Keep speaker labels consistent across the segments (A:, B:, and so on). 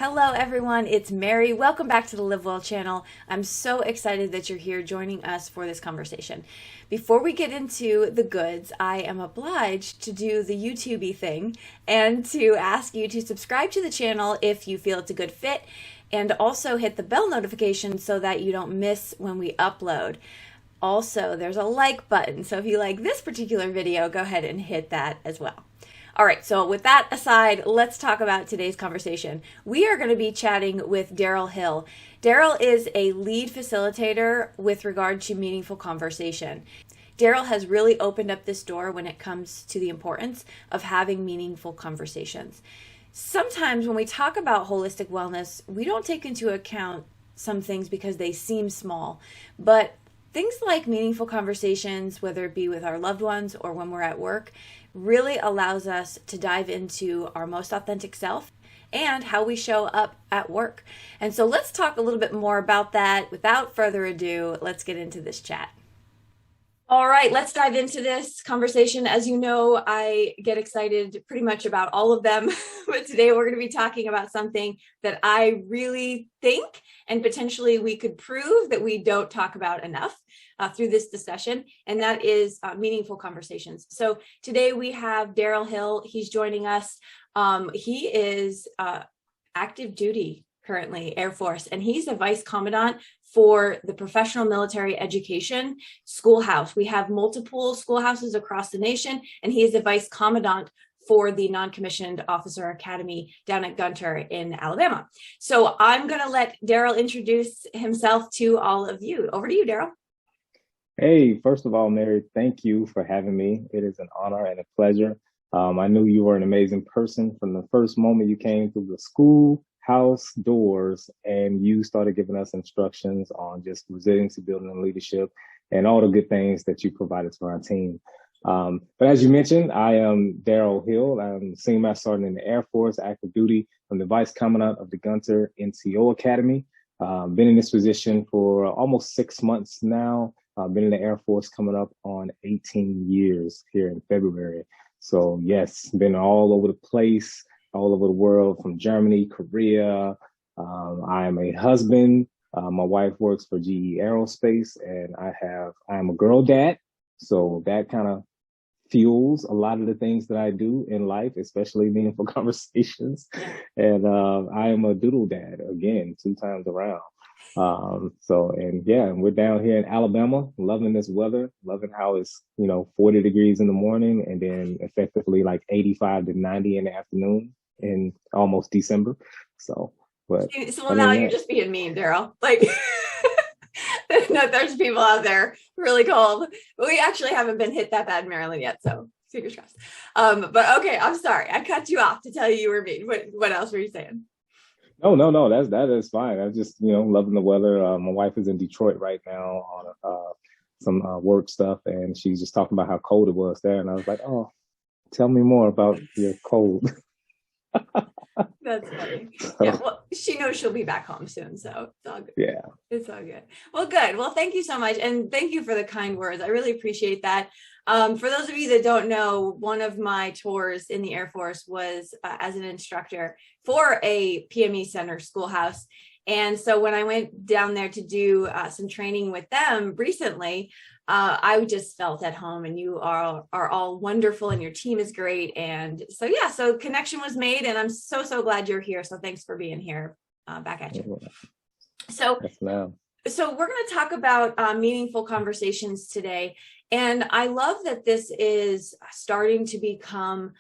A: Hello everyone, it's Mary. Welcome back to the Live Well channel. I'm so excited that you're here joining us for this conversation. Before we get into the goods, I am obliged to do the YouTube-y thing and to ask you to subscribe to the channel if you feel it's a good fit, and also hit the bell notification so that you don't miss when we upload. Also, there's a like button, so if you like this particular video, go ahead and hit that as well. All right, so with that aside, let's talk about today's conversation. We are going to be chatting with Darryl Hill. Darryl is a lead facilitator with regard to meaningful conversation. Darryl has really opened up this door when it comes to the importance of having meaningful conversations. Sometimes when we talk about holistic wellness, we don't take into account some things because they seem small, but things like meaningful conversations, whether it be with our loved ones or when we're at work, really allows us to dive into our most authentic self and how we show up at work. And so let's talk a little bit more about that. Without further ado, let's get into this chat. All right, let's dive into this conversation. As you know, I get excited pretty much about all of them, but today we're going to be talking about something that I really think and potentially we could prove that we don't talk about enough through this discussion, and that is meaningful conversations. So today we have Darryl Hill. He's joining us. He is active duty currently, Air Force, and he's a vice commandant for the Professional Military Education Schoolhouse. We have multiple schoolhouses across the nation, and he is the vice commandant for the Non-Commissioned Officer Academy down at Gunter in Alabama. So I'm going to let Darryl introduce himself to all of you. Over to you, Darryl.
B: Hey, first of all, Mary, thank you for having me. It is an honor and a pleasure. I knew you were an amazing person from the first moment you came through the schoolhouse doors and you started giving us instructions on just resiliency building and leadership and all the good things that you provided to our team. But as you mentioned, I am Darryl Hill. I'm Senior Master Sergeant in the Air Force, active duty. I'm the Vice Commandant of the Gunter NCO Academy. Been in this position for almost 6 months now. I've been in the Air Force coming up on 18 years here in February. So yes, been all over the place, all over the world, from Germany, Korea. I am a husband. My wife works for GE Aerospace, and I am a girl dad. So that kind of fuels a lot of the things that I do in life, especially meaningful conversations. And I am a doodle dad, again, 2 times around. And we're down here in Alabama, loving this weather, loving how it's, 40 degrees in the morning and then effectively like 85 to 90 in the afternoon in almost December. So
A: Now you're just being mean, Darryl. Like, no, there's people out there really cold. We actually haven't been hit that bad in Maryland yet, so fingers crossed. But okay, I'm sorry. I cut you off to tell you were mean. What else were you saying?
B: No, that is fine. I'm just, loving the weather. My wife is in Detroit right now on some work stuff, and she's just talking about how cold it was there. And I was like, oh, tell me more about your cold.
A: That's funny. Yeah, well, she knows she'll be back home soon, so it's all good.
B: Yeah.
A: It's all good. Well, good. Well, thank you so much. And thank you for the kind words. I really appreciate that. For those of you that don't know, one of my tours in the Air Force was as an instructor for a PME Center schoolhouse. And so when I went down there to do some training with them recently, I just felt at home, and you are all wonderful and your team is great. And so, yeah, so connection was made, and I'm so glad you're here. So thanks for being here. Back at you. So,
B: yes, ma'am.
A: So we're going to talk about meaningful conversations today. And I love that this is starting to become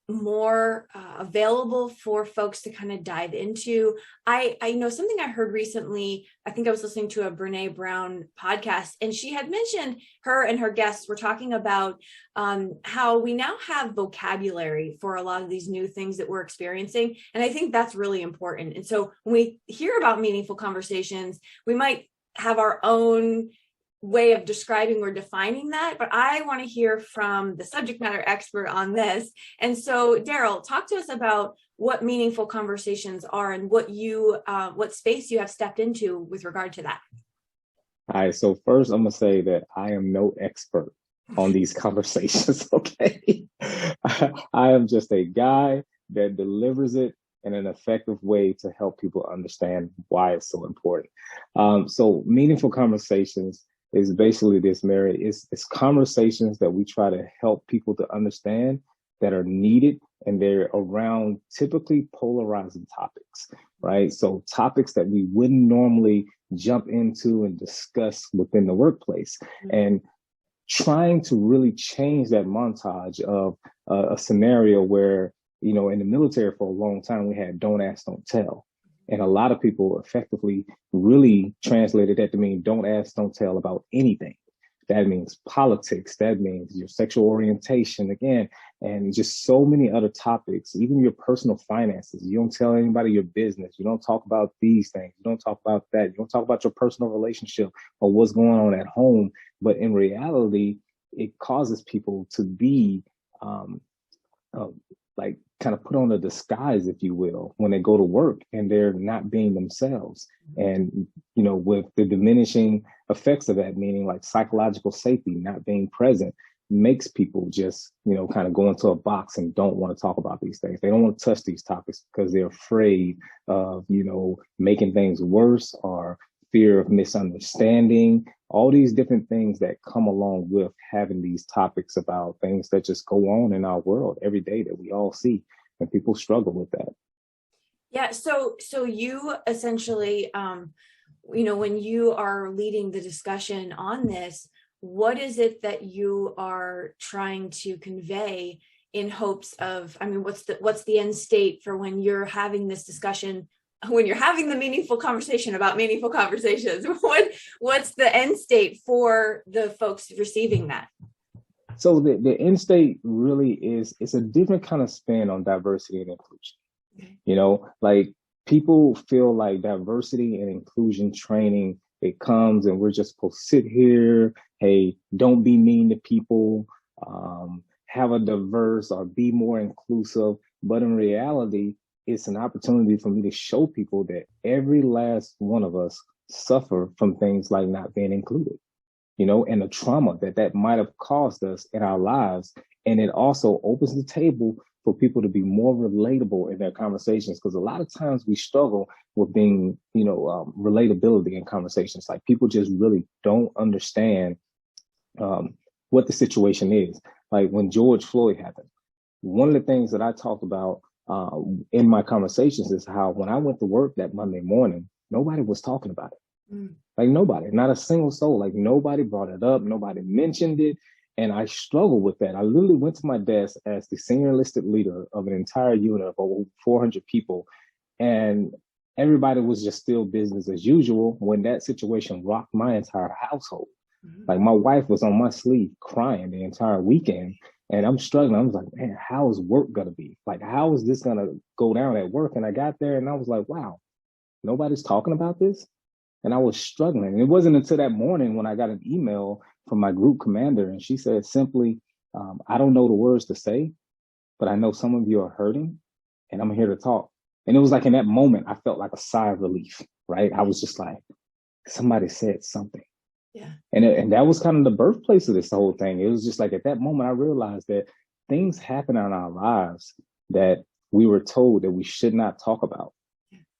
A: more available for folks to kind of dive into. I know something I heard recently. I think I was listening to a Brene Brown podcast, and she had mentioned, her and her guests were talking about how we now have vocabulary for a lot of these new things that we're experiencing. And I think that's really important. And so when we hear about meaningful conversations, we might have our own way of describing or defining that, but I want to hear from the subject matter expert on this. And so, Darryl, talk to us about what meaningful conversations are and what space you have stepped into with regard to that.
B: All right. So first, I'm gonna say that I am no expert on these conversations. Okay, I am just a guy that delivers it in an effective way to help people understand why it's so important. So meaningful conversations is basically this, Mary. It's conversations that we try to help people to understand that are needed, and they're around typically polarizing topics, right? So topics that we wouldn't normally jump into and discuss within the workplace. And trying to really change that montage of a scenario where, in the military for a long time, we had don't ask, don't tell. And a lot of people effectively really translated that to mean don't ask, don't tell about anything. That means politics. That means your sexual orientation, again, and just so many other topics, even your personal finances. You don't tell anybody your business. You don't talk about these things. You don't talk about that. You don't talk about your personal relationship or what's going on at home. But in reality, it causes people to be like kind of put on a disguise, if you will, when they go to work and they're not being themselves. And, with the diminishing effects of that, meaning like psychological safety, not being present, makes people just, kind of go into a box and don't want to talk about these things. They don't want to touch these topics because they're afraid of, making things worse, or fear of misunderstanding, all these different things that come along with having these topics about things that just go on in our world every day that we all see, and people struggle with that.
A: Yeah. So you essentially, when you are leading the discussion on this, what is it that you are trying to convey in hopes of, what's the end state for when you're having this discussion, when you're having the meaningful conversation about meaningful conversations? What's the end state for the folks receiving that?
B: So the end state really it's a different kind of spin on diversity and inclusion. Like people feel like diversity and inclusion training, it comes and we're just supposed to sit here. Hey, don't be mean to people, have a diverse or be more inclusive. But in reality, it's an opportunity for me to show people that every last one of us suffer from things like not being included, and the trauma that might have caused us in our lives. And it also opens the table for people to be more relatable in their conversations, because a lot of times we struggle with being, relatability in conversations. Like people just really don't understand what the situation is. Like when George Floyd happened, one of the things that I talked about in my conversations is how when I went to work that Monday morning, nobody was talking about it. Like nobody, not a single soul. Like nobody brought it up. Nobody mentioned it. And I struggled with that. I literally went to my desk as the senior enlisted leader of an entire unit of over 400 people. And everybody was just still business as usual when that situation rocked my entire household. Like my wife was on my sleeve crying the entire weekend. And I'm struggling. I was like, man, how is work going to be? Like, how is this going to go down at work? And I got there and I was like, wow, nobody's talking about this. And I was struggling. And it wasn't until that morning when I got an email from my group commander, and she said simply, I don't know the words to say, but I know some of you are hurting and I'm here to talk. And it was like in that moment, I felt like a sigh of relief, right? I was just like, somebody said something.
A: Yeah.
B: And that was kind of the birthplace of this whole thing. It was just like at that moment, I realized that things happen in our lives that we were told that we should not talk about,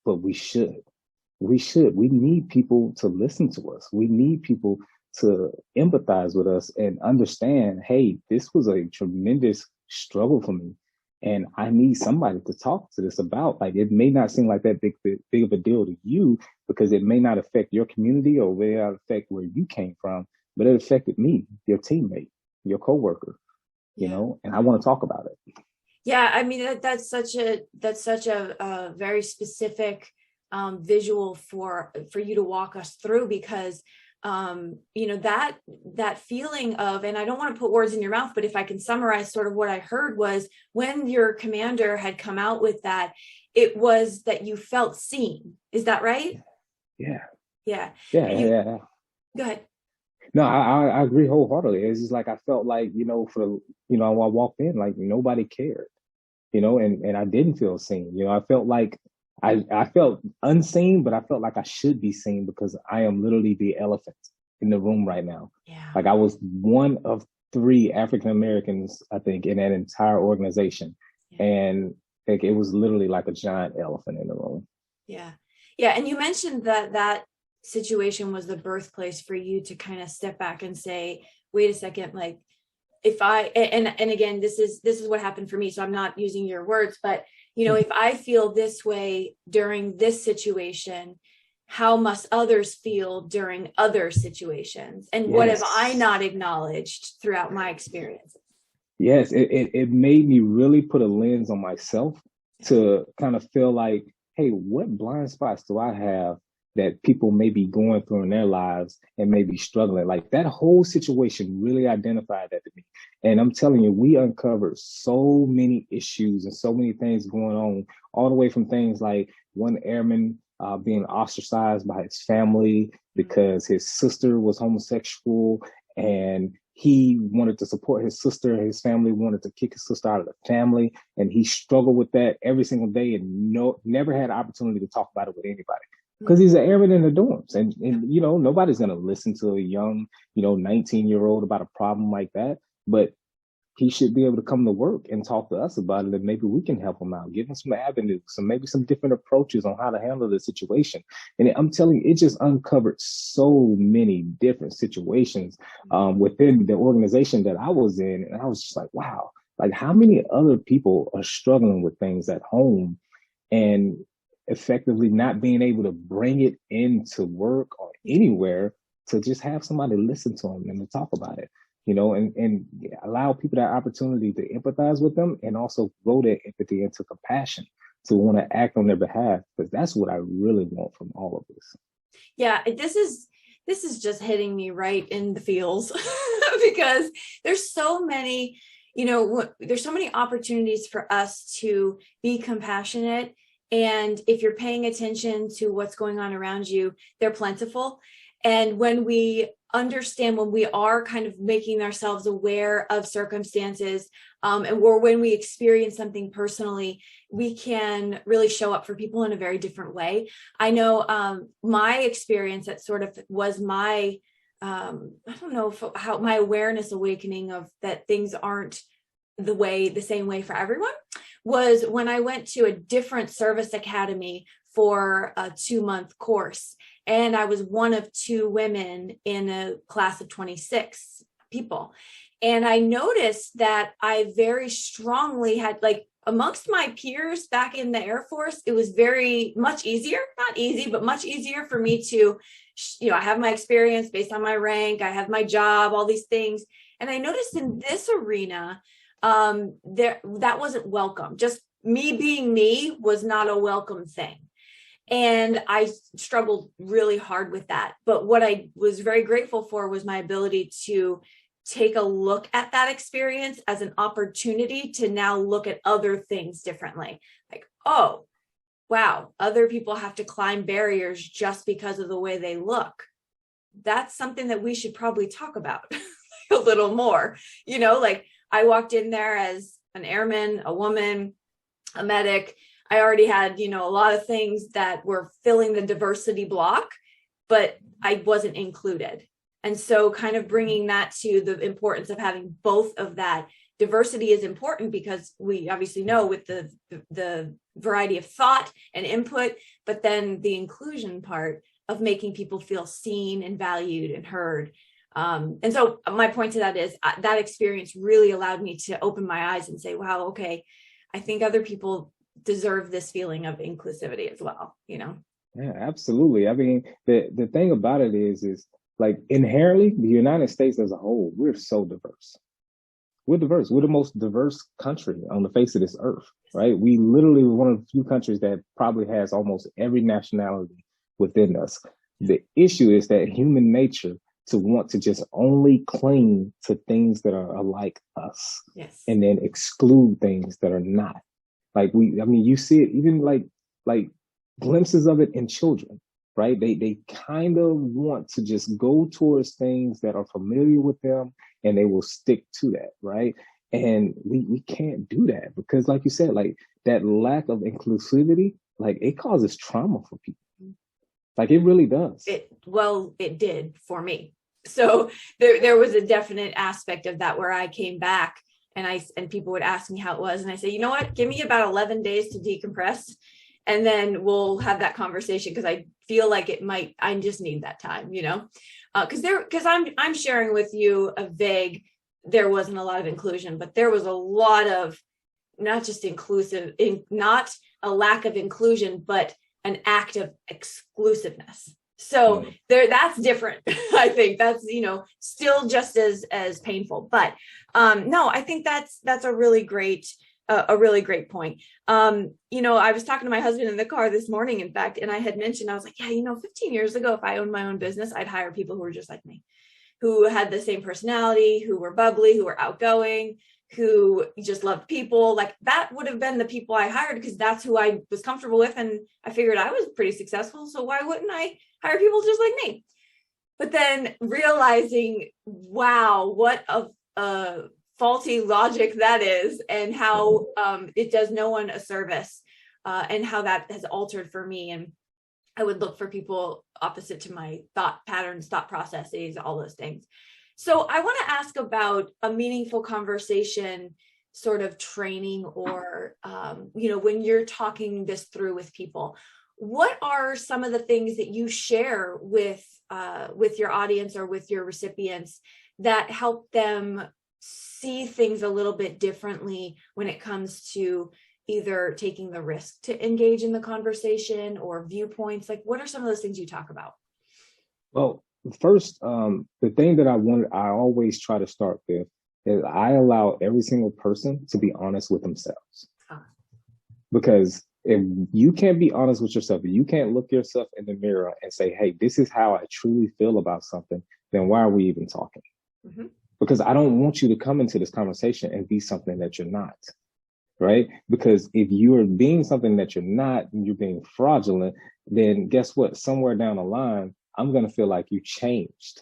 B: but we should. We should. We need people to listen to us. We need people to empathize with us and understand, hey, this was a tremendous struggle for me. And I need somebody to talk to this about. Like, it may not seem like that big of a deal to you because it may not affect your community or may not affect where you came from, but it affected me, your teammate, your coworker, and I want to talk about it.
A: Yeah, I mean, that's such a very specific visual for you to walk us through, because that feeling of, and I don't want to put words in your mouth, but if I can summarize sort of what I heard was when your commander had come out with that, it was that you felt seen. Is that right?
B: Yeah.
A: Go ahead.
B: No, I agree wholeheartedly. It's just like I felt like, I walked in, like nobody cared, and I didn't feel seen. I felt like I felt unseen, but I felt like I should be seen because I am literally the elephant in the room right now.
A: Yeah.
B: Like I was one of 3 African Americans, I think, in that entire organization. Yeah. And Like it was literally like a giant elephant in the room.
A: Yeah. Yeah. And you mentioned that that situation was the birthplace for you to kind of step back and say, wait a second, like if I, and again, this is what happened for me. So I'm not using your words, but you know, if I feel this way during this situation, how must others feel during other situations? And what have I
B: Yes.
A: not acknowledged throughout my experience?
B: Yes, it made me really put a lens on myself to kind of feel like, hey, what blind spots do I have that people may be going through in their lives and may be struggling? Like that whole situation really identified that to me. And I'm telling you, we uncovered so many issues and so many things going on, all the way from things like one airman being ostracized by his family because his sister was homosexual and he wanted to support his sister. His family wanted to kick his sister out of the family, and he struggled with that every single day, and never had an opportunity to talk about it with anybody because he's an airman in the dorms, and you know nobody's gonna listen to a young 19-year-old about a problem like that, but he should be able to come to work and talk to us about it, and maybe we can help him out, give him some avenues, maybe some different approaches on how to handle the situation. And I'm telling you, it just uncovered so many different situations within the organization that I was in, and I was just like, wow, like how many other people are struggling with things at home and effectively not being able to bring it into work or anywhere to just have somebody listen to them and to talk about it, and allow people that opportunity to empathize with them and also grow that empathy into compassion to want to act on their behalf, because that's what I really want from all of this.
A: Yeah, this is just hitting me right in the feels because there's so many, there's so many opportunities for us to be compassionate. And if you're paying attention to what's going on around you, they're plentiful. And when we understand, when we are kind of making ourselves aware of circumstances, or when we experience something personally, we can really show up for people in a very different way. I know my experience that sort of was my, I don't know how my awareness awakening of that things aren't the same way for everyone was when I went to a different service academy for a 2-month course. And I was one of 2 women in a class of 26 people. And I noticed that I very strongly had, like, amongst my peers back in the Air Force, it was very much easier, not easy, but much easier for me to, I have my experience based on my rank, I have my job, all these things. And I noticed in this arena, that wasn't welcome. Just me being me was not a welcome thing. And I struggled really hard with that. But what I was very grateful for was my ability to take a look at that experience as an opportunity to now look at other things differently. Like, oh, wow, other people have to climb barriers just because of the way they look. That's something that we should probably talk about a little more. Like I walked in there as an airman, a woman, a medic. I already had, a lot of things that were filling the diversity block, but I wasn't included. And so kind of bringing that to the importance of having both of that. Diversity is important because we obviously know with the variety of thought and input, but then the inclusion part of making people feel seen and valued and heard. And so my point to that is that experience really allowed me to open my eyes and say, wow, okay, I think other people deserve this feeling of inclusivity as well,
B: Yeah, absolutely. I mean, the thing about it is like inherently the United States as a whole, we're so diverse. We're diverse. We're the most diverse country on the face of this earth, right? We literally are one of the few countries that probably has almost every nationality within us. The issue is that human nature to want to just only cling to things that are alike us,
A: yes,
B: and then exclude things that are not. Like you see it even like glimpses of it in children, right? They kind of want to just go towards things that are familiar with them and they will stick to that, right? And we can't do that because like you said, like that lack of inclusivity, like it causes trauma for people. Like it really does.
A: It did for me. So there was a definite aspect of that where I came back and people would ask me how it was, and I say, you know what, give me about 11 days to decompress, and then we'll have that conversation, because I feel like I just need that time, because I'm sharing with you a vague, there wasn't a lot of inclusion, but there was a lot of not just not a lack of inclusion, but an act of exclusiveness. So that's different. I think that's, still just as painful, but no, I think that's a really great point. I was talking to my husband in the car this morning, in fact, and I had mentioned, I was like, yeah, 15 years ago, if I owned my own business, I'd hire people who were just like me, who had the same personality, who were bubbly, who were outgoing, who just loved people. Like, that would have been the people I hired, because that's who I was comfortable with. And I figured I was pretty successful, so why wouldn't I hire people just like me? But then realizing, wow, what a faulty logic that is, and how it does no one a service, and how that has altered for me. And I would look for people opposite to my thought patterns, thought processes, all those things. So I want to ask about a meaningful conversation sort of training, or, when you're talking this through with people, what are some of the things that you share with your audience or with your recipients that help them see things a little bit differently when it comes to either taking the risk to engage in the conversation or viewpoints? Like, what are some of those things you talk about?
B: Well, first, the thing that I always try to start with is I allow every single person to be honest with themselves. Because if you can't be honest with yourself, if you can't look yourself in the mirror and say, hey, this is how I truly feel about something, then why are we even talking? Mm-hmm. Because I don't want you to come into this conversation and be something that you're not. Right? Because if you're being something that you're not, and you're being fraudulent, then guess what? Somewhere down the line, I'm going to feel like you changed.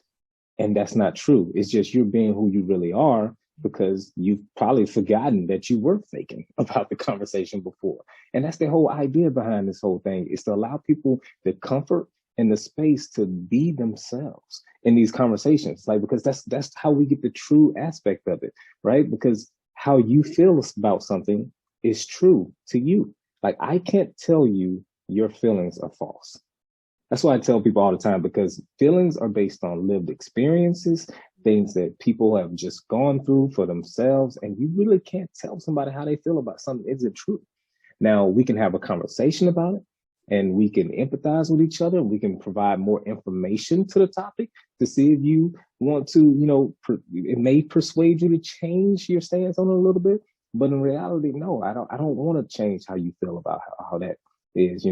B: And that's not true. It's just you're being who you really are, because you've probably forgotten that you were faking about the conversation before. And that's the whole idea behind this whole thing, is to allow people the comfort and the space to be themselves in these conversations. Like, because that's how we get the true aspect of it, right? Because how you feel about something is true to you. Like, I can't tell you your feelings are false. That's why I tell people all the time, because feelings are based on lived experiences, things that people have just gone through for themselves. And you really can't tell somebody how they feel about something isn't true. Now, we can have a conversation about it, and we can empathize with each other. We can provide more information to the topic to see if you want to, it may persuade you to change your stance on it a little bit. But in reality, no, I don't want to change how you feel about how that is,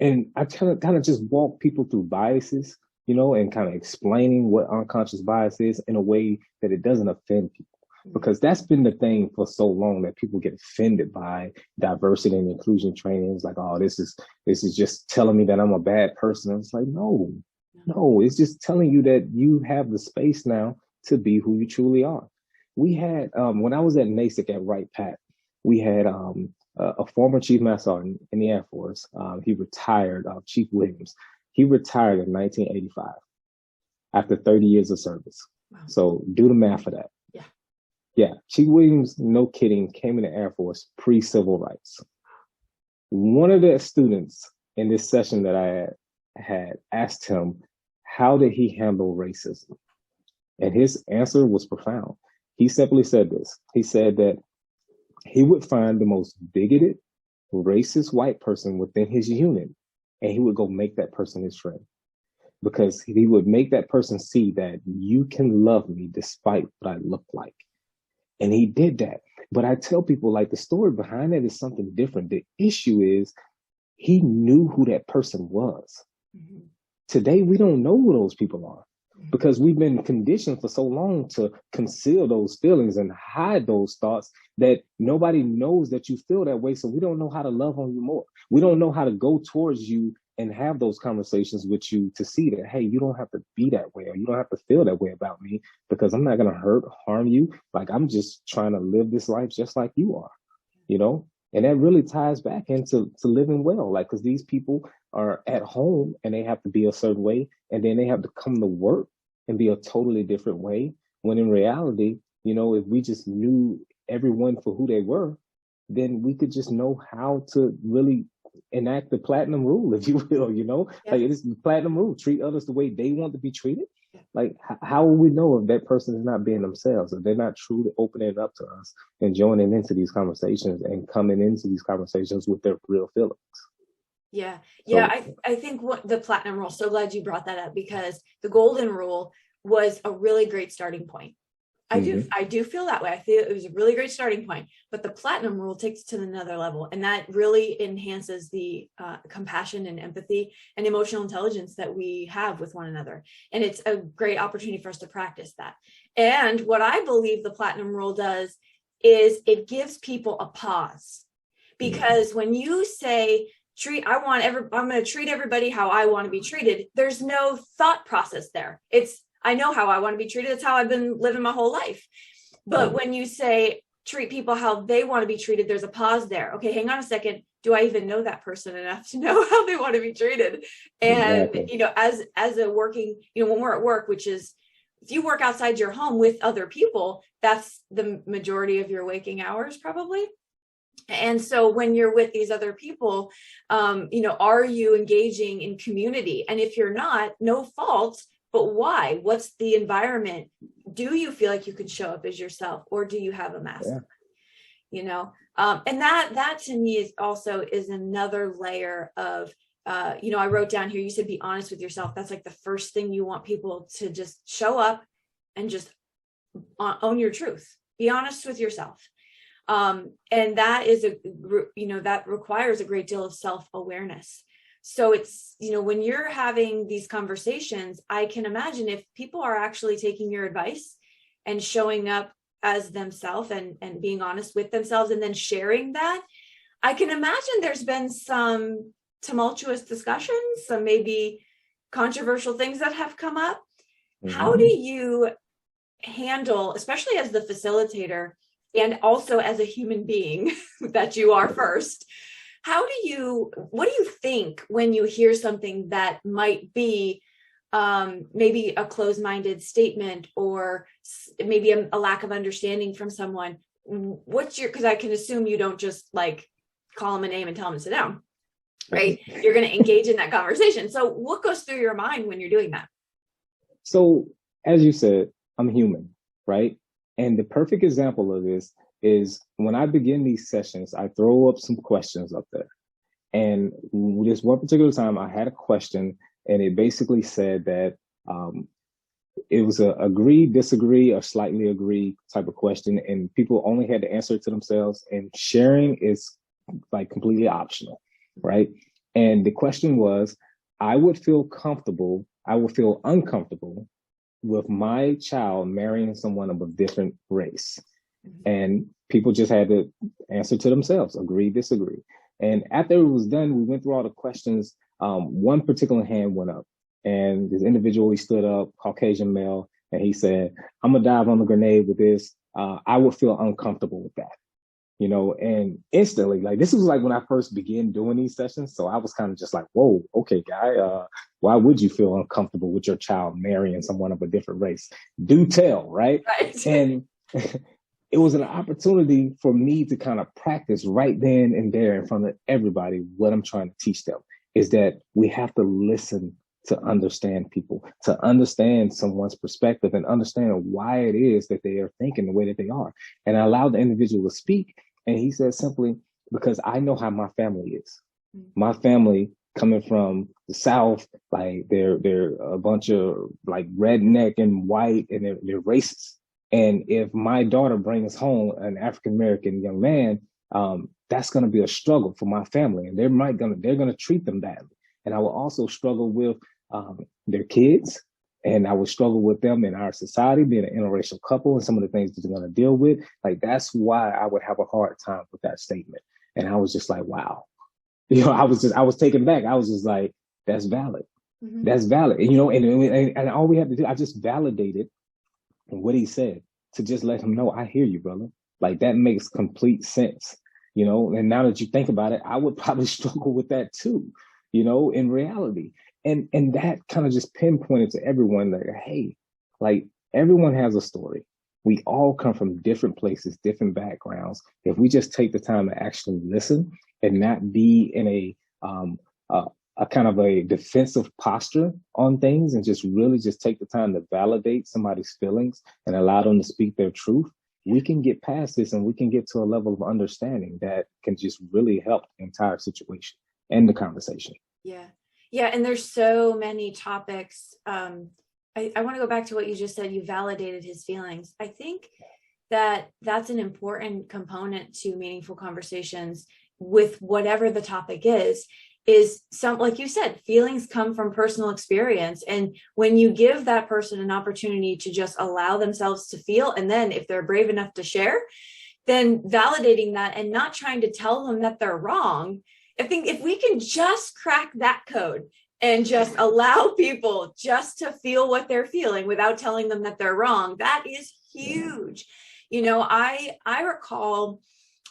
B: and I kind of just walk people through biases, and kind of explaining what unconscious bias is in a way that it doesn't offend people. Because that's been the thing for so long, that people get offended by diversity and inclusion training. It's like, oh, this is just telling me that I'm a bad person. It's like, no, it's just telling you that you have the space now to be who you truly are. We had, when I was at NASIC at Wright Pat, we had a former Chief Master Sergeant in the Air Force. He retired, Chief Williams. He retired in 1985 after 30 years of service. Wow. So do the math for that. Yeah, Chief Williams, no kidding, came in the Air Force pre-civil rights. One of the students in this session that I had asked him, how did he handle racism? And his answer was profound. He simply said this. He said that he would find the most bigoted, racist white person within his unit, and he would go make that person his friend. Because he would make that person see that you can love me despite what I look like. And he did that. But I tell people, like, the story behind that is something different. The issue is he knew who that person was. Mm-hmm. Today, we don't know who those people are, because we've been conditioned for so long to conceal those feelings and hide those thoughts that nobody knows that you feel that way. So we don't know how to love on you more. We don't know how to go towards you and have those conversations with you to see that, hey, you don't have to be that way, or you don't have to feel that way about me, because I'm not going to harm you. Like, I'm just trying to live this life just like you are, And that really ties back into living well. Like, because these people are at home and they have to be a certain way, and then they have to come to work and be a totally different way, when in reality, If we just knew everyone for who they were, then we could just know how to really enact the platinum rule, if you will.
A: Yeah.
B: Like it is the platinum rule: treat others the way they want to be treated. Like, how will we know if that person is not being themselves, if they're not truly opening it up to us and joining into these conversations and coming into these conversations with their real feelings?
A: Yeah. Yeah.
B: So,
A: I think the platinum rule, so glad you brought that up, because the golden rule was a really great starting point. I do feel that way. I feel it was a really great starting point, but the platinum rule takes it to another level, and that really enhances the compassion and empathy and emotional intelligence that we have with one another. And it's a great opportunity for us to practice that. And what I believe the platinum rule does is it gives people a pause, because when you say, I'm going to treat everybody how I want to be treated, there's no thought process there. I know how I want to be treated. It's how I've been living my whole life. But when you say treat people how they want to be treated, there's a pause there. Okay, hang on a second. Do I even know that person enough to know how they want to be treated? And,
B: exactly.
A: as a working, when we're at work, which is, if you work outside your home with other people, that's the majority of your waking hours probably. And so when you're with these other people, are you engaging in community? And if you're not, no fault, but why? What's the environment? Do you feel like you can show up as yourself, or do you have a mask?
B: Yeah.
A: And that to me is another layer of, I wrote down here, you said be honest with yourself. That's like the first thing you want people to just show up and just own your truth. Be honest with yourself. And that is that requires a great deal of self-awareness. So it's, when you're having these conversations, I can imagine if people are actually taking your advice and showing up as themselves and being honest with themselves and then sharing that, I can imagine there's been some tumultuous discussions, some maybe controversial things that have come up. How do you handle, especially as the facilitator and also as a human being that you are first, what do you think when you hear something that might be maybe a closed-minded statement, or maybe a lack of understanding from someone? Because I can assume you don't just like call them a name and tell them to sit down, right? You're going to engage in that conversation. So what goes through your mind when you're doing that?
B: So, as you said, I'm human, right? And the perfect example of this is when I begin these sessions, I throw up some questions up there. And this one particular time, I had a question, and it basically said that it was a agree, disagree, or slightly agree type of question, and people only had to answer it to themselves. And sharing is like completely optional, right? And the question was, I would feel uncomfortable with my child marrying someone of a different race. And people just had to answer to themselves, agree, disagree. And after it was done, we went through all the questions. One particular hand went up, and this individual, he stood up, Caucasian male, and he said, I'm gonna dive on the grenade with this. I would feel uncomfortable with that. And instantly, like, this was like when I first began doing these sessions. So I was kind of just like, whoa, okay, guy, why would you feel uncomfortable with your child marrying someone of a different race? Do tell, right?
A: Right.
B: And it was an opportunity for me to kind of practice right then and there in front of everybody what I'm trying to teach them, is that we have to listen to understand people, to understand someone's perspective and understand why it is that they are thinking the way that they are. And I allowed the individual to speak. And he said simply, because I know how my family is. My family, coming from the South, like they're a bunch of like redneck and white, and they're racist. And if my daughter brings home an African American young man, that's going to be a struggle for my family, and they're going to treat them badly. And I will also struggle with their kids, and I would struggle with them in our society, being an interracial couple, and some of the things that they're going to deal with. Like, that's why I would have a hard time with that statement. And I was just like, wow. I was taken back. I was just like, that's valid. Mm-hmm. That's valid. And all we had to do, I just validated what he said, to just let him know, I hear you, brother. Like, that makes complete sense. And now that you think about it, I would probably struggle with that too, in reality. And that kind of just pinpointed to everyone that, hey, like, everyone has a story. We all come from different places, different backgrounds. If we just take the time to actually listen and not be in um, a, a kind of a defensive posture on things and just really just take the time to validate somebody's feelings and allow them to speak their truth, we can get past this and we can get to a level of understanding that can just really help the entire situation and the conversation.
A: Yeah. Yeah. And there's so many topics. I want to go back to what you just said. You validated his feelings. I think that that's an important component to meaningful conversations with whatever the topic is some, like you said, feelings come from personal experience. And when you give that person an opportunity to just allow themselves to feel, and then if they're brave enough to share, then validating that and not trying to tell them that they're wrong. I think if we can just crack that code and just allow people just to feel what they're feeling without telling them that they're wrong, that is huge. You know, I recall,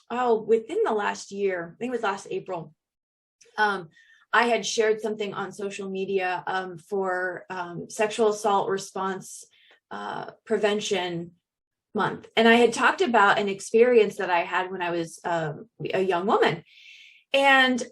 A: within the last year, I think it was last April, I had shared something on social media for sexual assault response prevention month. And I had talked about an experience that I had when I was a young woman. And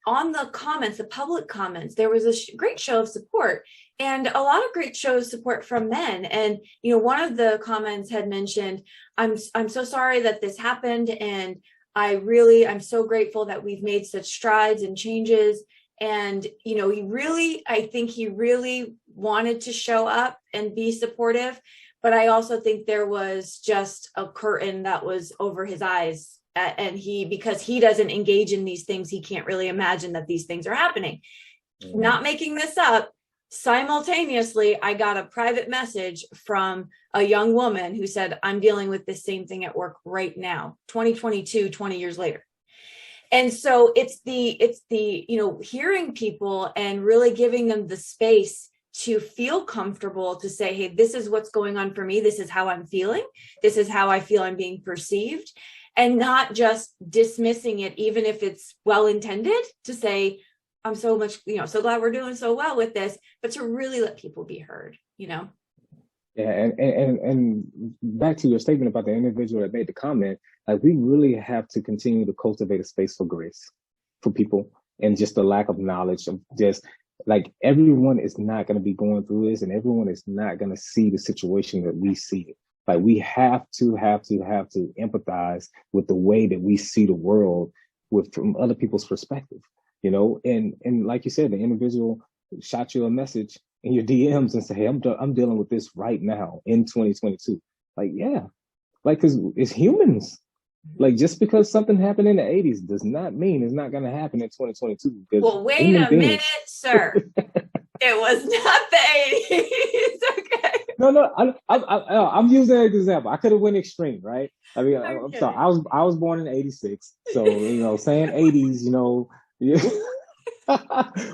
A: on the comments, the public comments, there was a great show of support and a lot of great show of support from men. And, one of the comments had mentioned, I'm so sorry that this happened. And I'm so grateful that we've made such strides and changes. And, I think he really wanted to show up and be supportive. But I also think there was just a curtain that was over his eyes. And because he doesn't engage in these things, he can't really imagine that these things are happening. Mm-hmm. Not making this up. Simultaneously, I got a private message from a young woman who said, I'm dealing with the same thing at work right now, 2022, 20 years later. And so it's the hearing people and really giving them the space to feel comfortable to say, hey, this is what's going on for me. This is how I'm feeling. This is how I feel I'm being perceived. And not just dismissing it, even if it's well-intended, to say, I'm so so glad we're doing so well with this, but to really let people be heard, Yeah.
B: And back to your statement about the individual that made the comment, like we really have to continue to cultivate a space for grace for people and just the lack of knowledge of just like everyone is not going to be going through this and everyone is not going to see the situation that we see it. Like we have to empathize with the way that we see the world from other people's perspective, and like you said, the individual shot you a message in your DMs and say, hey, I'm dealing with this right now in 2022. Like, yeah, like, cause it's humans. Like just because something happened in the 80s does not mean it's not going to happen in 2022.
A: Well, wait a minute, sir. It was not the 80s. Okay.
B: No, I'm using that as an example. I could have went extreme, right? I mean, I'm sorry. I was born in '86, so saying '80s,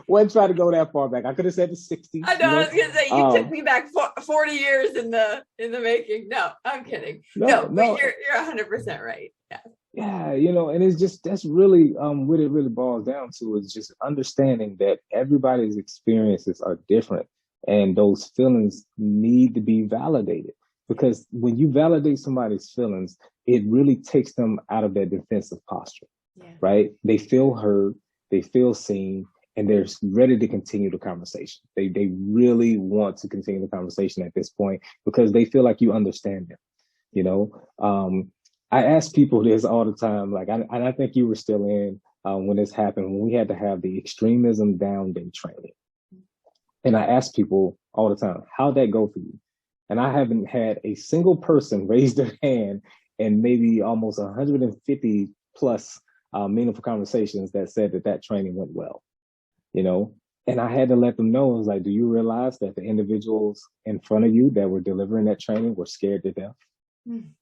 B: wasn't trying to go that far back. I could have said the '60s.
A: I know. I was gonna say you took me back 40 years in the making. No, I'm kidding. No, but you're 100% right. Yeah.
B: Yeah, and it's just that's really what it really boils down to is just understanding that everybody's experiences are different. And those feelings need to be validated because when you validate somebody's feelings, it really takes them out of their defensive posture, right? They feel heard, they feel seen, and they're ready to continue the conversation. They really want to continue the conversation at this point because they feel like you understand them, I ask people this all the time, like, I think you were still in when this happened, when we had to have the extremism down day training. And I ask people all the time, how'd that go for you? And I haven't had a single person raise their hand in maybe almost 150 plus meaningful conversations that said that training went well, And I had to let them know, I was like, do you realize that the individuals in front of you that were delivering that training were scared to death?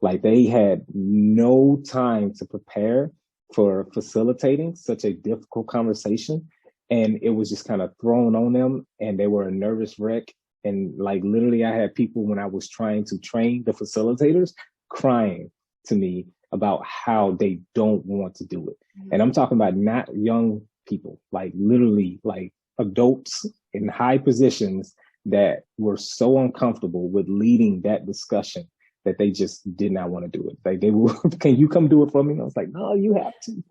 B: Like they had no time to prepare for facilitating such a difficult conversation. And it was just kind of thrown on them and they were a nervous wreck. And like literally I had people when I was trying to train the facilitators crying to me about how they don't want to do it. And I'm talking about not young people, like literally like adults in high positions that were so uncomfortable with leading that discussion that they just did not want to do it. Like they will, can you come do it for me? And I was like, no, you have to.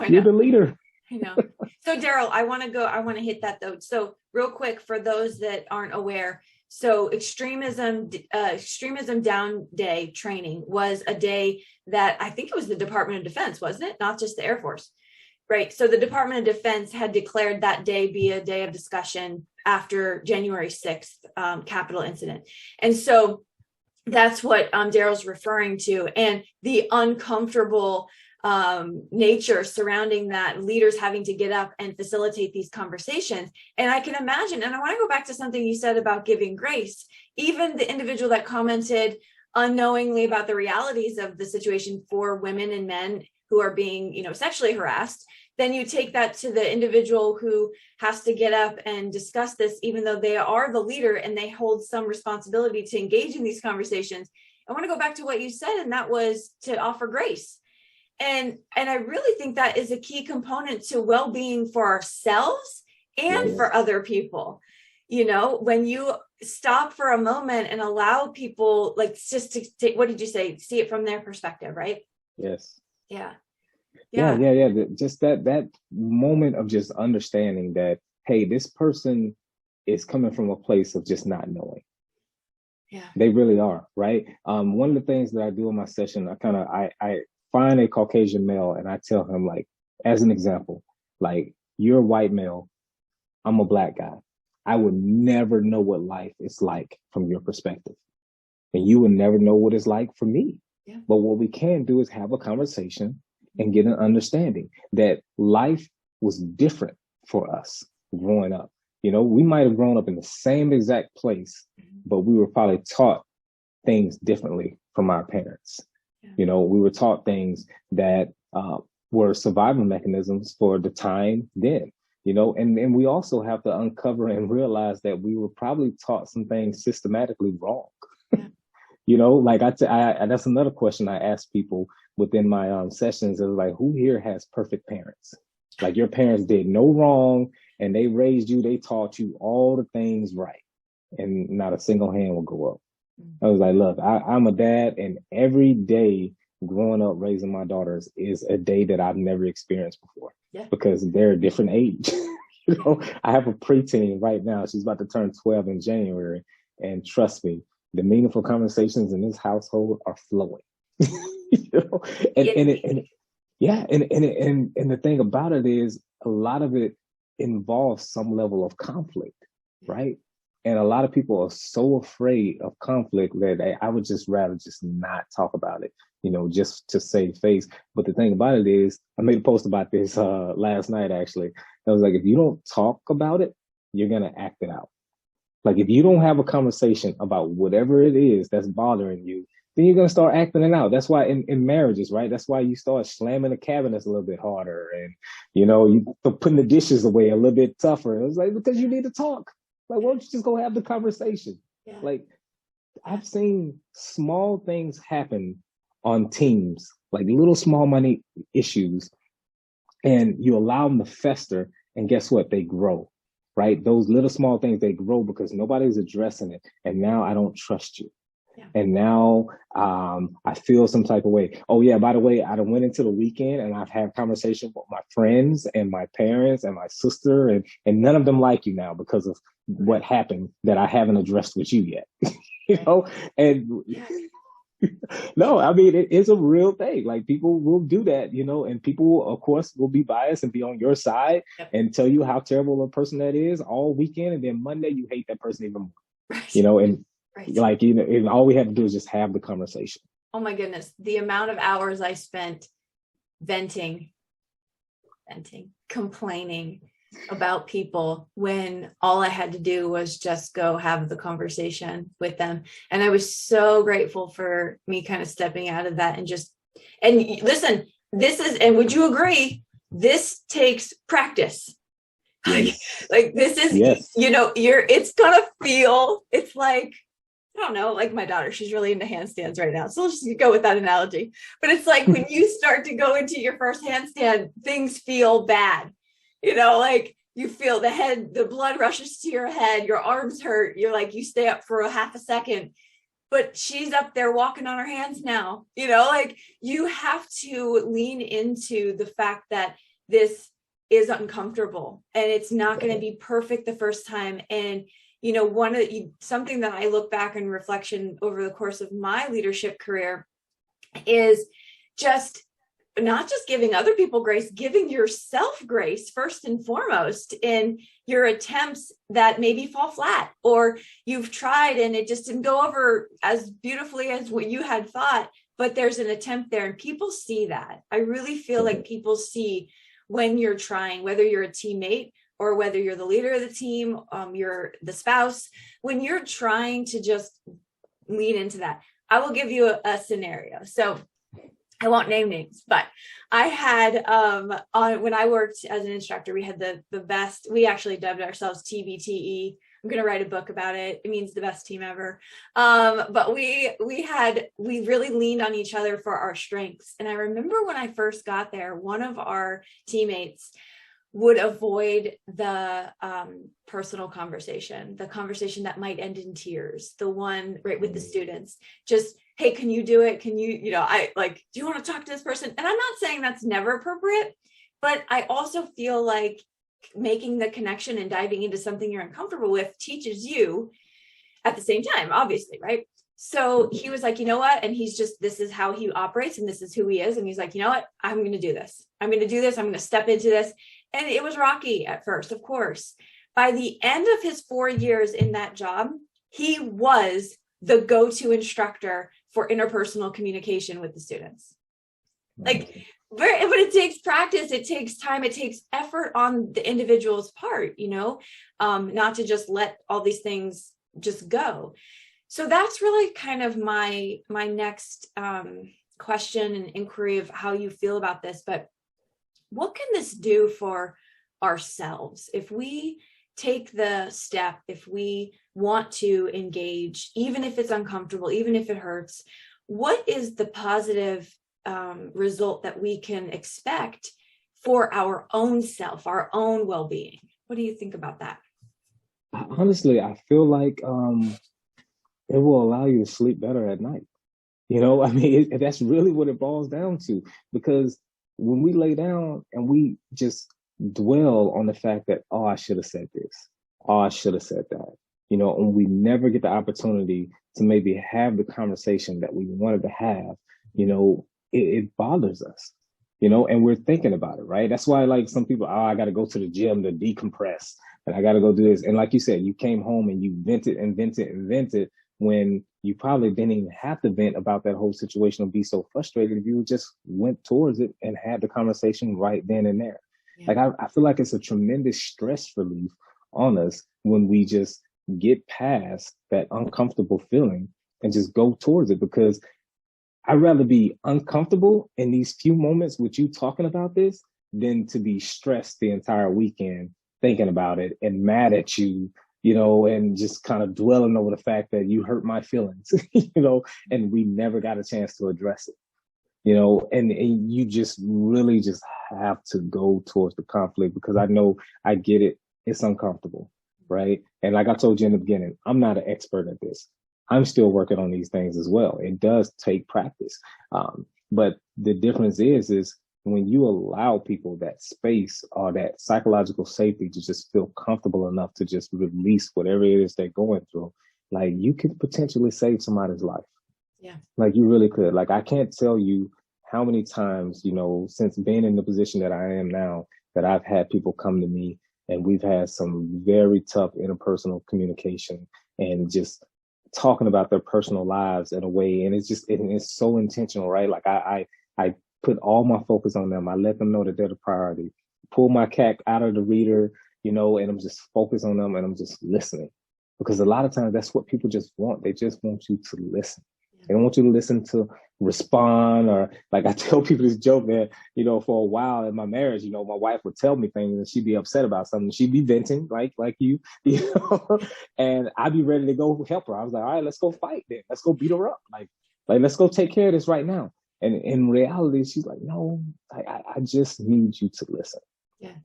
B: You're the leader.
A: I know. So Darryl, I want to hit that though. So real quick, for those that aren't aware, so extremism down day training was a day that I think it was the Department of Defense, wasn't it? Not just the Air Force, right? So the Department of Defense had declared that day be a day of discussion after January 6th Capitol incident. And so that's what Darryl's referring to, and the uncomfortable nature surrounding that, leaders having to get up and facilitate these conversations. And I can imagine, and I want to go back to something you said about giving grace, even the individual that commented unknowingly about the realities of the situation for women and men who are being, sexually harassed. Then you take that to the individual who has to get up and discuss this, even though they are the leader and they hold some responsibility to engage in these conversations. I want to go back to what you said, and that was to offer grace. And I really think that is a key component to well-being for ourselves and for other people. When you stop for a moment and allow people, like, just to take, what did you say? See it from their perspective, right?
B: Yes.
A: Yeah.
B: Just that moment of just understanding that, hey, this person is coming from a place of just not knowing.
A: Yeah.
B: They really are, right? One of the things that I do in my session, I find a Caucasian male and I tell him, like, as an example, like, you're a white male, I'm a black guy. I would never know what life is like from your perspective. And you would never know what it's like for me.
A: Yeah.
B: But what we can do is have a conversation and get an understanding that life was different for us growing up. We might have grown up in the same exact place, but we were probably taught things differently from our parents. Yeah. We were taught things that were survival mechanisms for the time then, and we also have to uncover and realize that we were probably taught some things systematically wrong. Yeah. Like that's another question I ask people within my sessions is like, who here has perfect parents? Like, your parents did no wrong and they raised you, they taught you all the things right, and not a single hand will go up. I was like, look, I'm a dad, and every day growing up raising my daughters is a day that I've never experienced before. Yeah. Because they're a different age. I have a preteen right now. She's about to turn 12 in January. And trust me, the meaningful conversations in this household are flowing. And the thing about it is, a lot of it involves some level of conflict, right? And a lot of people are so afraid of conflict that I would just rather just not talk about it, just to save face. But the thing about it is, I made a post about this last night, actually. I was like, if you don't talk about it, you're going to act it out. Like, if you don't have a conversation about whatever it is that's bothering you, then you're going to start acting it out. That's why in marriages, right? That's why you start slamming the cabinets a little bit harder, and, you putting the dishes away a little bit tougher. It was like, because you need to talk. Like, why don't you just go have the conversation? Yeah. Like, I've seen small things happen on teams, like little small money issues, and you allow them to fester, and guess what? They grow, right? Those little small things, they grow because nobody's addressing it. And now I don't trust you. Yeah. And now I feel some type of way. Oh, yeah, by the way, I went into the weekend and I've had conversations with my friends and my parents and my sister, and none of them like you now because of what happened that I haven't addressed with you yet. And no, I mean, it is a real thing. Like, people will do that, and people, of course, will be biased and be on your side and tell you how terrible a person that is all weekend. And then Monday, you hate that person even more, and like, and all we have to do is just have the conversation.
A: Oh my goodness. The amount of hours I spent venting, complaining about people when all I had to do was just go have the conversation with them. And I was so grateful for me kind of stepping out of that and listen, and would you agree, this takes practice.
B: Yes.
A: Like this is,
B: yes.
A: It's gonna feel, it's like, I don't know, like my daughter, she's really into handstands right now. So let's just go with that analogy. But it's like when you start to go into your first handstand, things feel bad. Like you feel the blood rushes to your head, your arms hurt, you're like, you stay up for a half a second, but she's up there walking on her hands now, like you have to lean into the fact that this is uncomfortable and it's not going to be perfect the first time. And something that I look back in reflection over the course of my leadership career is just not just giving other people grace, giving yourself grace first and foremost in your attempts that maybe fall flat, or you've tried and it just didn't go over as beautifully as what you had thought, but there's an attempt there and people see that. I really feel like people see when you're trying, whether you're a teammate or whether you're the leader of the team, you're the spouse, when you're trying to just lean into that. I will give you a scenario. So I won't name names, but I had when I worked as an instructor, we had the best. We actually dubbed ourselves TBTE. I'm going to write a book about it. It means the best team ever. But we really leaned on each other for our strengths. And I remember when I first got there, one of our teammates would avoid the personal conversation, the conversation that might end in tears, the one right with the students. Just, hey, can you do it? Can you, do you want to talk to this person? And I'm not saying that's never appropriate, but I also feel like making the connection and diving into something you're uncomfortable with teaches you at the same time, obviously, right? So he was like, you know what? And this is how he operates and this is who he is. And he's like, you know what? I'm going to do this. I'm going to do this. I'm going to step into this. And it was rocky at first, of course. By the end of his 4 years in that job, he was the go-to instructor for interpersonal communication with the students. But it takes practice, it takes time, it takes effort on the individual's part, not to just let all these things just go. So that's really kind of my next question and inquiry of how you feel about this. But what can this do for ourselves if we take the step, if we want to engage, even if it's uncomfortable, even if it hurts? What is the positive result that we can expect for our own self, our own well-being? What do you think about that?
B: Honestly, I feel like it will allow you to sleep better at night. That's really what it boils down to, because when we lay down and we just dwell on the fact that, oh, I should have said this, oh, I should have said that, and we never get the opportunity to maybe have the conversation that we wanted to have, it bothers us, and we're thinking about it, right? That's why, like, some people, I got to go to the gym to decompress and I got to go do this. And like you said, you came home and you vented and vented and vented when you probably didn't even have to vent about that whole situation or be so frustrated if you just went towards it and had the conversation right then and there. Yeah. Like, I feel like it's a tremendous stress relief on us when we just get past that uncomfortable feeling and just go towards it, because I'd rather be uncomfortable in these few moments with you talking about this than to be stressed the entire weekend thinking about it and mad at you, and just kind of dwelling over the fact that you hurt my feelings, and we never got a chance to address it, and you just really just have to go towards the conflict, because I get it. It's uncomfortable, right? And like I told you in the beginning, I'm not an expert at this. I'm still working on these things as well. It does take practice. But the difference is when you allow people that space or that psychological safety to just feel comfortable enough to just release whatever it is they're going through, like, you could potentially save somebody's life.
A: Yeah.
B: Like, you really could. Like, I can't tell you how many times, since being in the position that I am now, that I've had people come to me and we've had some very tough interpersonal communication and just talking about their personal lives in a way. And it's so intentional, right? Like, I put all my focus on them. I let them know that they're the priority. Pull my cat out of the reader, and I'm just focused on them and I'm just listening. Because a lot of times that's what people just want. They just want you to listen. They don't want you to listen to respond, or, like, I tell people this joke that, for a while in my marriage, my wife would tell me things and she'd be upset about something. She'd be venting like you, and I'd be ready to go help her. I was like, all right, let's go fight then. Let's go beat her up. Like let's go take care of this right now. And in reality, she's like, no, I just need you to listen.
A: Yeah.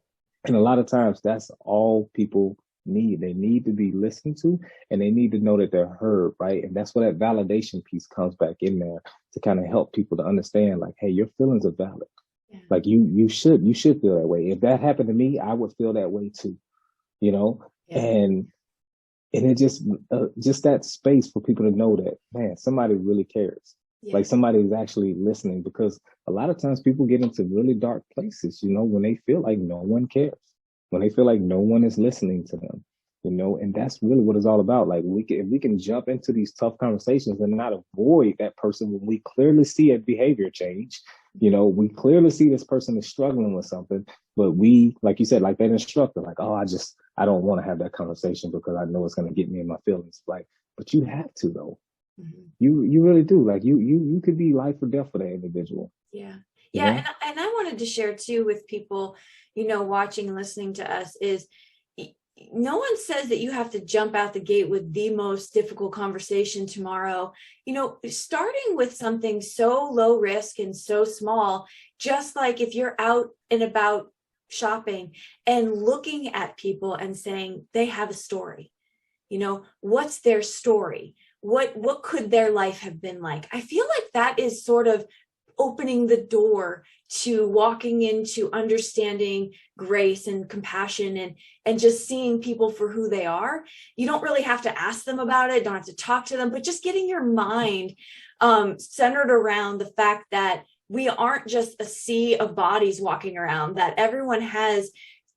B: And a lot of times that's all people need. They need to be listened to, and they need to know that they're heard, right? And that's where that validation piece comes back in there to kind of help people to understand, like, hey, your feelings are valid.
A: Yeah.
B: Like you should feel that way. If that happened to me, I would feel that way too, you know?
A: Yeah.
B: And it just that space for people to know that, man, somebody really cares.
A: Yeah.
B: Like somebody is actually listening, because a lot of times people get into really dark places, when they feel like no one cares, when they feel like no one is listening to them, and that's really what it's all about. Like if we can jump into these tough conversations and not avoid that person when we clearly see a behavior change, we clearly see this person is struggling with something, but we, like you said, like that instructor, like, oh, I don't want to have that conversation because I know it's going to get me in my feelings. Like, but you have to though.
A: Mm-hmm.
B: You really do. Like you could be life or death for that individual.
A: Yeah.
B: You
A: Yeah.
B: know?
A: And I wanted to share too with people, watching and listening to us is no one says that you have to jump out the gate with the most difficult conversation tomorrow. Starting with something so low risk and so small, just like if you're out and about shopping and looking at people and saying they have a story, what's their story? What could their life have been like? I feel like that is sort of opening the door to walking into understanding grace and compassion and just seeing people for who they are. You don't really have to ask them about it, don't have to talk to them, but just getting your mind centered around the fact that we aren't just a sea of bodies walking around, that everyone has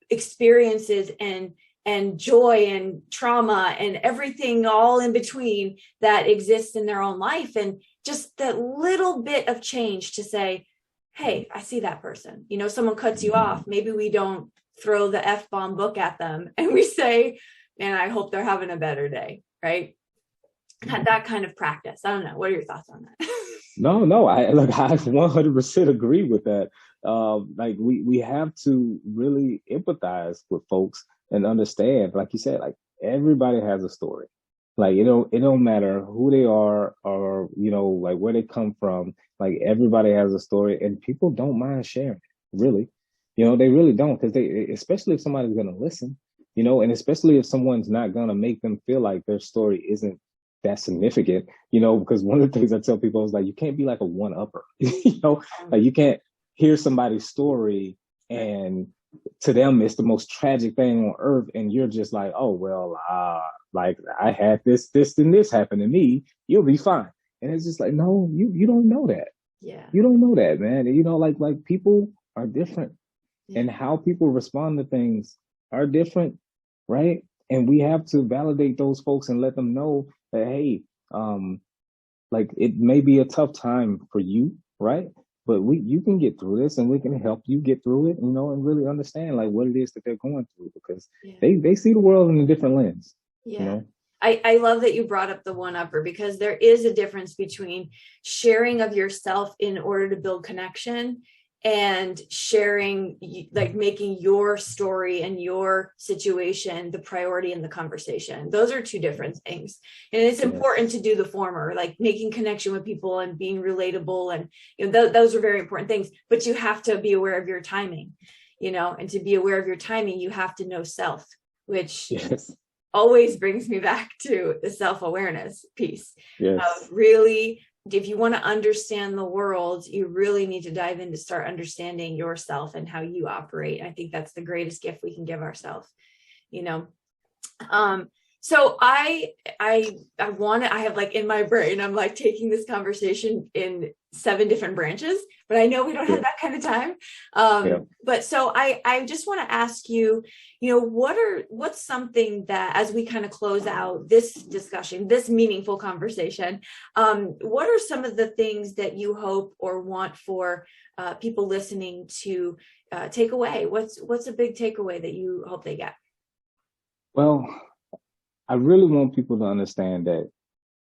A: experiences and joy and trauma and everything all in between that exists in their own life. And just that little bit of change to say, hey, I see that person. Someone cuts you off. Maybe we don't throw the F-bomb book at them and we say, man, I hope they're having a better day, right? That kind of practice. I don't know. What are your thoughts on that?
B: No, I 100% agree with that. Like we have to really empathize with folks and understand, like you said, like everybody has a story. Like it don't matter who they are or like where they come from. Like everybody has a story, and people don't mind sharing. Really, they really don't, because especially if somebody's gonna listen, and especially if someone's not gonna make them feel like their story isn't that significant, because one of the things I tell people is like, you can't be like a one upper, like you can't hear somebody's story and to them it's the most tragic thing on earth, and you're just like, oh well, like I had this and this happened to me, you'll be fine. And it's just like, no, you don't know that.
A: Yeah.
B: You don't know that, man. Like people are different,
A: Yeah.
B: and how people respond to things are different, right? And we have to validate those folks and let them know that, hey, like it may be a tough time for you, right? But you can get through this, and we can help you get through it, and really understand like what it is that they're going through, because
A: Yeah.
B: they see the world in a different lens.
A: Yeah. I love that you brought up the one upper, because there is a difference between sharing of yourself in order to build connection and sharing, like making your story and your situation the priority in the conversation. Those are two different things. And it's important to do the former, like making connection with people and being relatable. And those are very important things, but you have to be aware of your timing, and to be aware of your timing, you have to know self, which always brings me back to the self-awareness piece. Really, if you want to understand the world, you really need to dive in to start understanding yourself and how you operate. I think that's the greatest gift we can give ourselves, So I have like in my brain, I'm like taking this conversation in 7 different branches, but I know we don't have that kind of time. But so I just want to ask you, what's something that, as we kind of close out this discussion, this meaningful conversation, what are some of the things that you hope or want for people listening to take away? What's a big takeaway that you hope they get?
B: Well, I really want people to understand that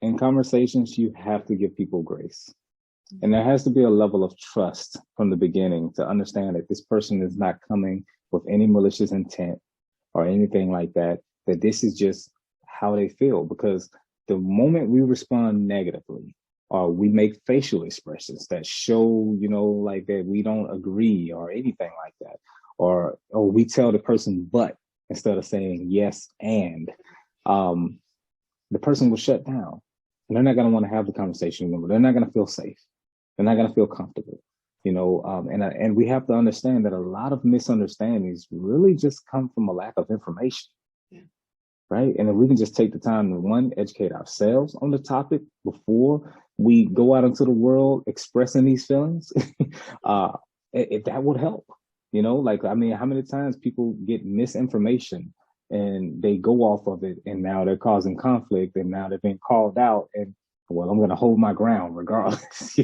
B: in conversations, you have to give people grace. And there has to be a level of trust from the beginning to understand that this person is not coming with any malicious intent or anything like that, that this is just how they feel. Because the moment we respond negatively or we make facial expressions that show, like that we don't agree or anything like that, or we tell the person but instead of saying yes and, the person will shut down. And they're not going to want to have the conversation anymore. They're not going to feel safe. They're not going to feel comfortable. And we have to understand that a lot of misunderstandings really just come from a lack of information. Yeah. Right. And if we can just take the time to, one, educate ourselves on the topic before we go out into the world expressing these feelings, that would help. How many times people get misinformation and they go off of it, and now they're causing conflict, and now they're being called out, and well, I'm going to hold my ground regardless,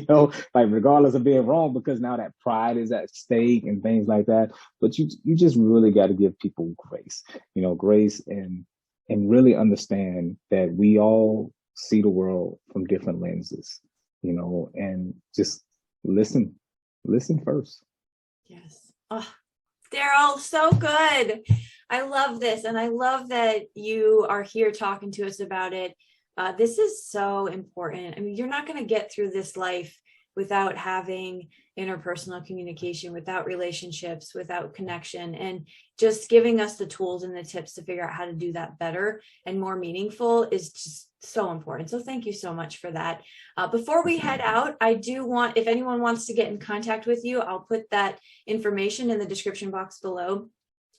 B: regardless of being wrong, because now that pride is at stake and things like that. But you just really got to give people grace, grace and really understand that we all see the world from different lenses, and just listen first.
A: Yes. Oh, Darryl, so good. I love this. And I love that you are here talking to us about it. This is so important. I mean, you're not going to get through this life without having interpersonal communication, without relationships, without connection, and just giving us the tools and the tips to figure out how to do that better and more meaningful is just so important. So thank you so much for that. Before we head out, I do want, if anyone wants to get in contact with you, I'll put that information in the description box below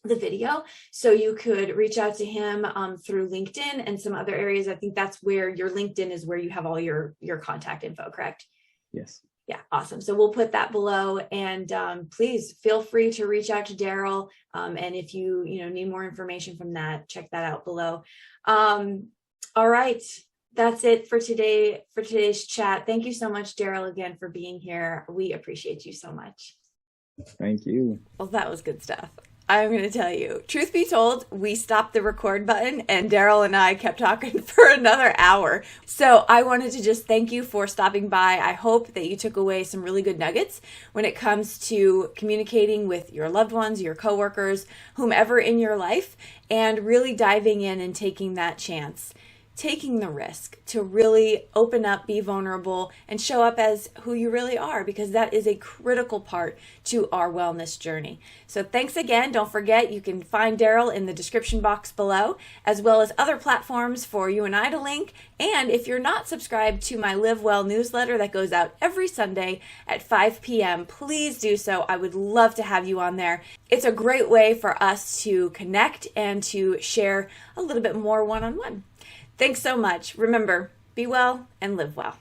A: the video, so you could reach out to him through LinkedIn and some other areas. I think that's where your LinkedIn is, where you have all your contact info, correct?
B: Yes.
A: Yeah, awesome. So we'll put that below, and please feel free to reach out to Darryl. And if you need more information from that, check that out below. All right, that's it for today, for today's chat. Thank you so much, Darryl, again, for being here. We appreciate you so much.
B: Thank you.
A: Well, that was good stuff. I'm going to tell you, truth be told, we stopped the record button and Darryl and I kept talking for another hour. So I wanted to just thank you for stopping by. I hope that you took away some really good nuggets when it comes to communicating with your loved ones, your coworkers, whomever in your life, and really diving in and taking that chance. Taking the risk to really open up, be vulnerable, and show up as who you really are, because that is a critical part to our wellness journey. So thanks again. Don't forget, you can find Darryl in the description box below, as well as other platforms for you and I to link. And if you're not subscribed to my Live Well newsletter that goes out every Sunday at 5 p.m., please do so. I would love to have you on there. It's a great way for us to connect and to share a little bit more one-on-one. Thanks so much. Remember, be well and live well.